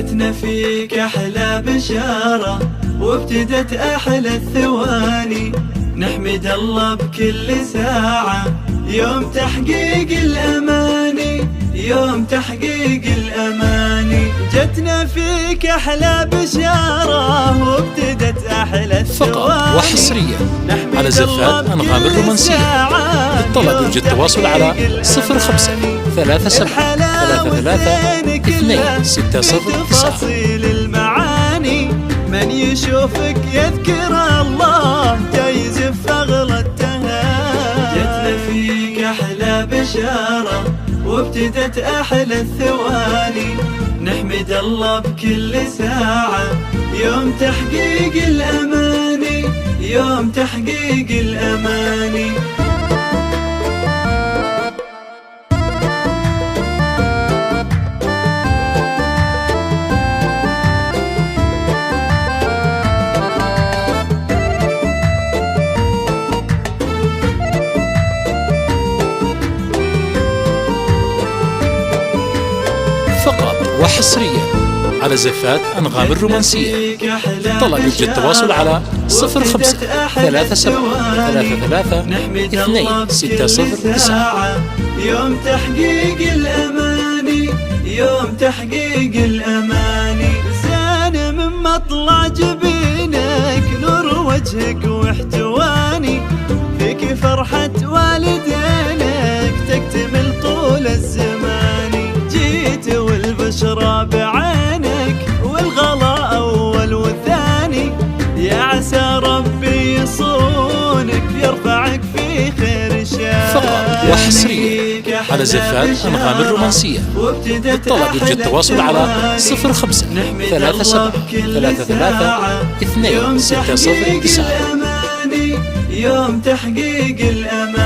جتنا فيك أحلى بشارة وابتدت أحلى الثواني، نحمد الله بكل ساعة يوم تحقيق الأماني، يوم تحقيق الأماني. جتنا فيك أحلى بشارة وابتدت أحلى الثواني، فقط وحصريا على زفات أنغام الرومانسية. للطلب يرجى التواصل على 053733 تفاصيل المعاني. من يشوفك يذكر الله جايز في أغلى التهاني. جتنا فيك أحلى بشارة وابتدت أحلى الثواني، نحمد الله بكل ساعة يوم تحقيق الأماني، يوم تحقيق الأماني. فقط وحصريا على زفات أنغام الرومانسية. للطلب يرجى التواصل على 053733 يوم تحقيق الأماني، يوم تحقيق الأماني. زان من مطلع جبينك نور وجهك واحتواني، فيك فرحة والدينك تكتمل طول الزمان. جيت والبشرى بعينك والغلا أول والثاني، يا عسى ربي يصونك يرفعك في خير شان. فقط وحصريا على زفات أنغام الرومانسية. للطلب يرجى التواصل على 053733 يوم تحقيق الأماني، يوم تحقيق الأماني.